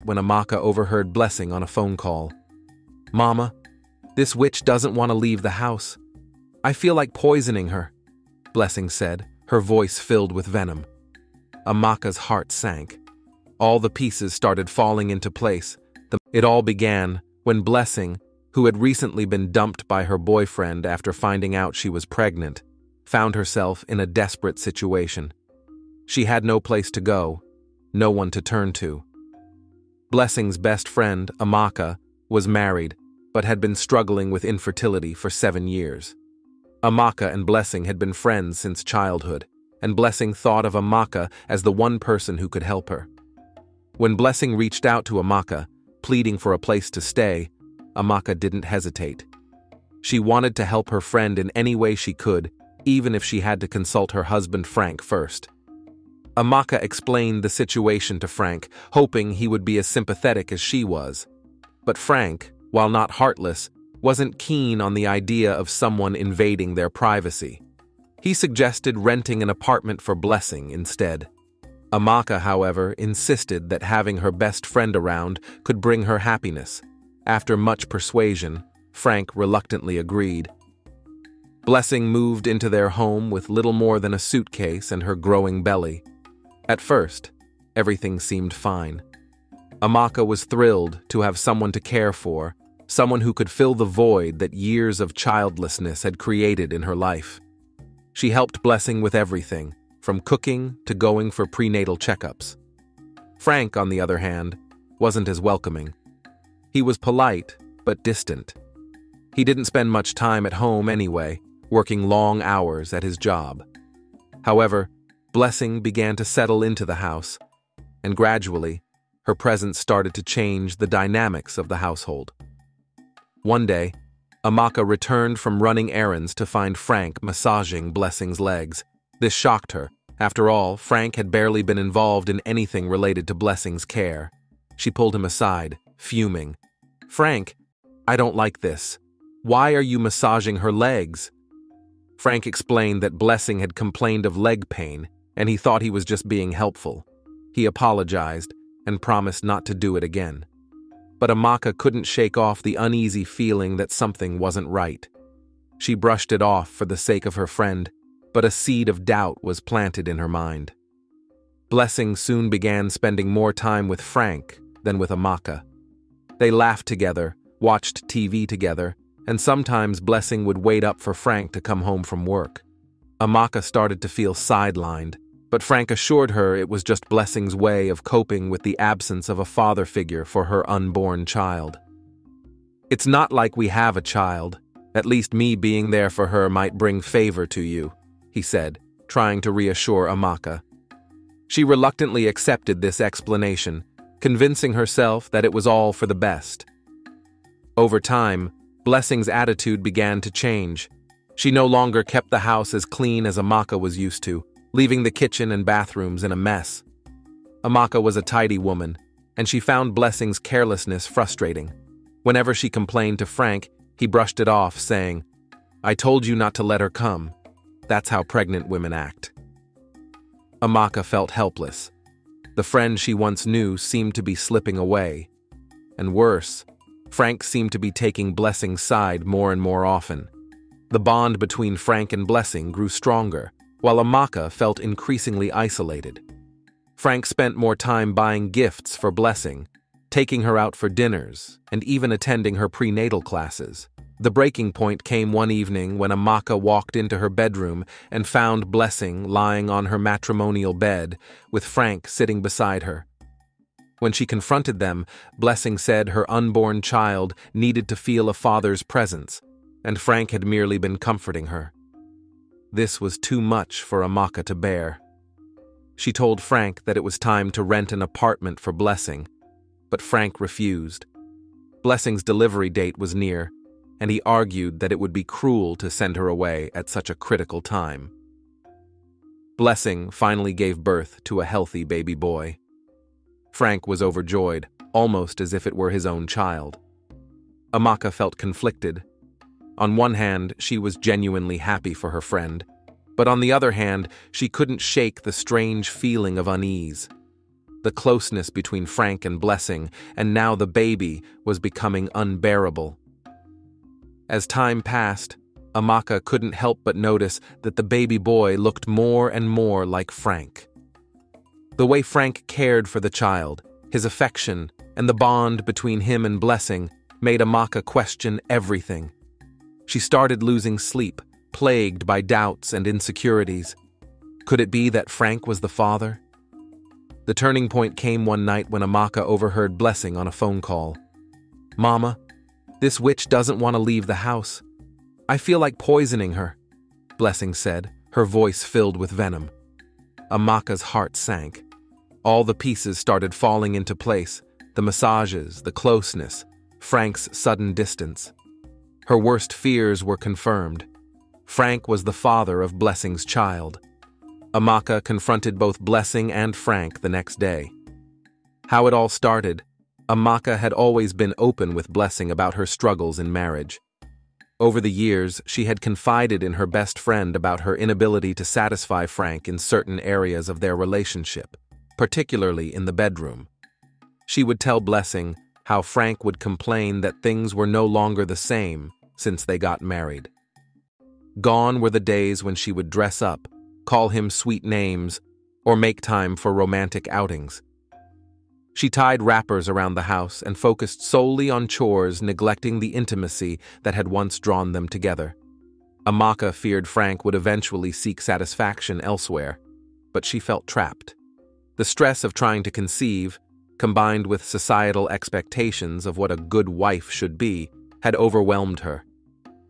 when Amaka overheard Blessing on a phone call. "Mama, this witch doesn't want to leave the house. I feel like poisoning her," Blessing said, her voice filled with venom. Amaka's heart sank. All the pieces started falling into place. It all began when Blessing, who had recently been dumped by her boyfriend after finding out she was pregnant, found herself in a desperate situation. She had no place to go, no one to turn to. Blessing's best friend, Amaka, was married, but had been struggling with infertility for 7 years. Amaka and Blessing had been friends since childhood, and Blessing thought of Amaka as the one person who could help her. When Blessing reached out to Amaka, pleading for a place to stay, Amaka didn't hesitate. She wanted to help her friend in any way she could, even if she had to consult her husband Frank first. Amaka explained the situation to Frank, hoping he would be as sympathetic as she was. But Frank, while not heartless, wasn't keen on the idea of someone invading their privacy. He suggested renting an apartment for Blessing instead. Amaka, however, insisted that having her best friend around could bring her happiness. After much persuasion, Frank reluctantly agreed. Blessing moved into their home with little more than a suitcase and her growing belly. At first, everything seemed fine. Amaka was thrilled to have someone to care for, someone who could fill the void that years of childlessness had created in her life. She helped Blessing with everything, from cooking to going for prenatal checkups. Frank, on the other hand, wasn't as welcoming. He was polite, but distant. He didn't spend much time at home anyway, working long hours at his job. However, Blessing began to settle into the house, and gradually, her presence started to change the dynamics of the household. One day, Amaka returned from running errands to find Frank massaging Blessing's legs. This shocked her. After all, Frank had barely been involved in anything related to Blessing's care. She pulled him aside, fuming. "Frank, I don't like this. Why are you massaging her legs?" Frank explained that Blessing had complained of leg pain, and he thought he was just being helpful. He apologized and promised not to do it again. But Amaka couldn't shake off the uneasy feeling that something wasn't right. She brushed it off for the sake of her friend, but a seed of doubt was planted in her mind. Blessing soon began spending more time with Frank than with Amaka. They laughed together, watched TV together, and sometimes Blessing would wait up for Frank to come home from work. Amaka started to feel sidelined, but Frank assured her it was just Blessing's way of coping with the absence of a father figure for her unborn child. "It's not like we have a child. At least me being there for her might bring favor to you," he said, trying to reassure Amaka. She reluctantly accepted this explanation, convincing herself that it was all for the best. Over time, Blessing's attitude began to change. She no longer kept the house as clean as Amaka was used to, leaving the kitchen and bathrooms in a mess. Amaka was a tidy woman, and she found Blessing's carelessness frustrating. Whenever she complained to Frank, he brushed it off, saying, "I told you not to let her come. That's how pregnant women act." Amaka felt helpless. The friend she once knew seemed to be slipping away. And worse, Frank seemed to be taking Blessing's side more and more often. The bond between Frank and Blessing grew stronger, while Amaka felt increasingly isolated. Frank spent more time buying gifts for Blessing, taking her out for dinners, and even attending her prenatal classes. The breaking point came one evening when Amaka walked into her bedroom and found Blessing lying on her matrimonial bed, with Frank sitting beside her. When she confronted them, Blessing said her unborn child needed to feel a father's presence, and Frank had merely been comforting her. This was too much for Amaka to bear. She told Frank that it was time to rent an apartment for Blessing, but Frank refused. Blessing's delivery date was near, and he argued that it would be cruel to send her away at such a critical time. Blessing finally gave birth to a healthy baby boy. Frank was overjoyed, almost as if it were his own child. Amaka felt conflicted. On one hand, she was genuinely happy for her friend, but on the other hand, she couldn't shake the strange feeling of unease. the closeness between Frank and Blessing, and now the baby was becoming unbearable. As time passed, Amaka couldn't help but notice that the baby boy looked more and more like Frank. The way Frank cared for the child, his affection, and the bond between him and Blessing made Amaka question everything. She started losing sleep, plagued by doubts and insecurities. Could it be that Frank was the father? The turning point came one night when Amaka overheard Blessing on a phone call. "Mama, this witch doesn't want to leave the house. I feel like poisoning her," Blessing said, her voice filled with venom. Amaka's heart sank. All the pieces started falling into place, the massages, the closeness, Frank's sudden distance. Her worst fears were confirmed. Frank was the father of Blessing's child. Amaka confronted both Blessing and Frank the next day. How it all started, Amaka had always been open with Blessing about her struggles in marriage. Over the years, she had confided in her best friend about her inability to satisfy Frank in certain areas of their relationship, particularly in the bedroom. She would tell Blessing how Frank would complain that things were no longer the same since they got married. Gone were the days when she would dress up, call him sweet names, or make time for romantic outings. She tied wrappers around the house and focused solely on chores, neglecting the intimacy that had once drawn them together. Amaka feared Frank would eventually seek satisfaction elsewhere, but she felt trapped. The stress of trying to conceive, combined with societal expectations of what a good wife should be, had overwhelmed her.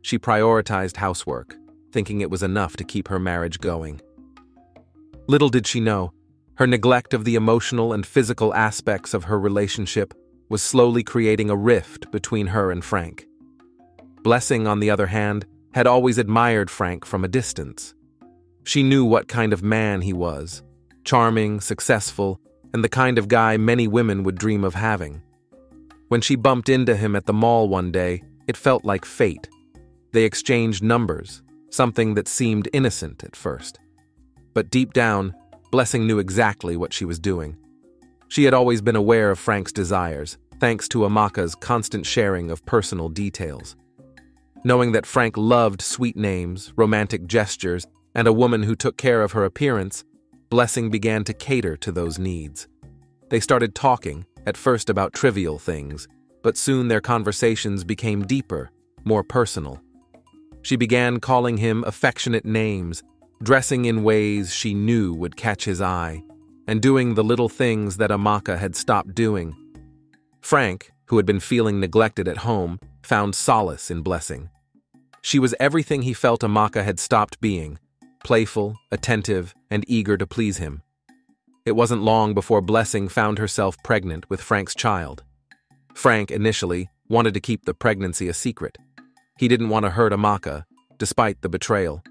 She prioritized housework, thinking it was enough to keep her marriage going. Little did she know, her neglect of the emotional and physical aspects of her relationship was slowly creating a rift between her and Frank. Blessing, on the other hand, had always admired Frank from a distance. She knew what kind of man he was, charming, successful, and the kind of guy many women would dream of having. When she bumped into him at the mall one day, it felt like fate. They exchanged numbers, something that seemed innocent at first. But deep down, Blessing knew exactly what she was doing. She had always been aware of Frank's desires, thanks to Amaka's constant sharing of personal details. Knowing that Frank loved sweet names, romantic gestures, and a woman who took care of her appearance, Blessing began to cater to those needs. They started talking, at first about trivial things, but soon their conversations became deeper, more personal. She began calling him affectionate names, dressing in ways she knew would catch his eye, and doing the little things that Amaka had stopped doing. Frank, who had been feeling neglected at home, found solace in Blessing. She was everything he felt Amaka had stopped being, playful, attentive, and eager to please him. It wasn't long before Blessing found herself pregnant with Frank's child. Frank, initially, wanted to keep the pregnancy a secret. He didn't want to hurt Amaka, despite the betrayal.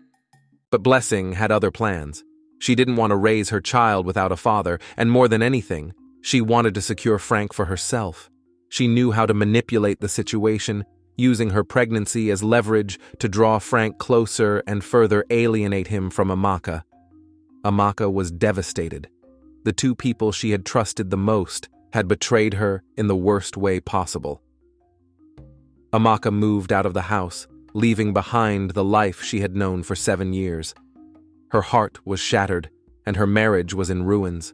But Blessing had other plans. She didn't want to raise her child without a father, and more than anything, she wanted to secure Frank for herself. She knew how to manipulate the situation, using her pregnancy as leverage to draw Frank closer and further alienate him from Amaka. Amaka was devastated. The two people she had trusted the most had betrayed her in the worst way possible. Amaka moved out of the house, leaving behind the life she had known for 7 years. Her heart was shattered, and her marriage was in ruins.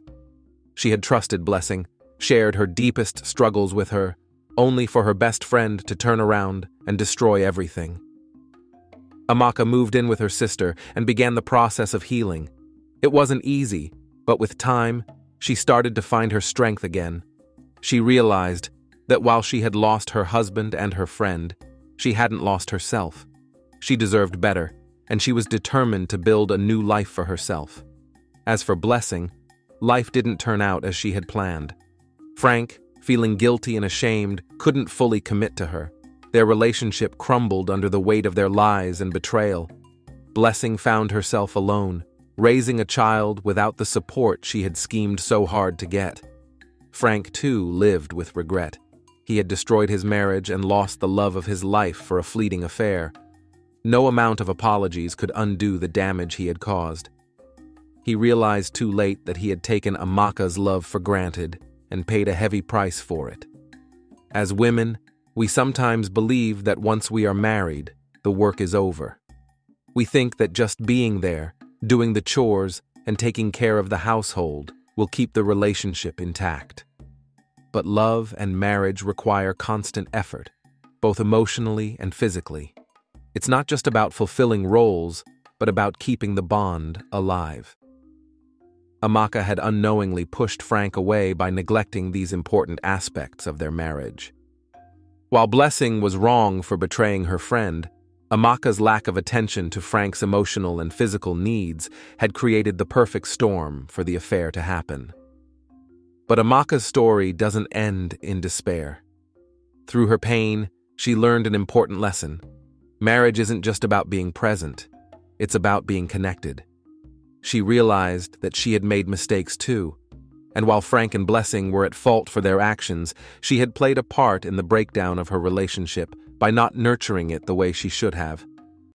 She had trusted Blessing, shared her deepest struggles with her, only for her best friend to turn around and destroy everything. Amaka moved in with her sister and began the process of healing. It wasn't easy, but with time, she started to find her strength again. She realized that while she had lost her husband and her friend, she hadn't lost herself. She deserved better, and she was determined to build a new life for herself. As for Blessing, life didn't turn out as she had planned. Frank, feeling guilty and ashamed, couldn't fully commit to her. Their relationship crumbled under the weight of their lies and betrayal. Blessing found herself alone, raising a child without the support she had schemed so hard to get. Frank, too, lived with regret. He had destroyed his marriage and lost the love of his life for a fleeting affair. No amount of apologies could undo the damage he had caused. He realized too late that he had taken Amaka's love for granted and paid a heavy price for it. As women, we sometimes believe that once we are married, the work is over. We think that just being there, doing the chores, and taking care of the household will keep the relationship intact. But love and marriage require constant effort, both emotionally and physically. It's not just about fulfilling roles, but about keeping the bond alive. Amaka had unknowingly pushed Frank away by neglecting these important aspects of their marriage. While Blessing was wrong for betraying her friend, Amaka's lack of attention to Frank's emotional and physical needs had created the perfect storm for the affair to happen. But Amaka's story doesn't end in despair. Through her pain, she learned an important lesson. Marriage isn't just about being present, it's about being connected. She realized that she had made mistakes too, and while Frank and Blessing were at fault for their actions, she had played a part in the breakdown of her relationship by not nurturing it the way she should have.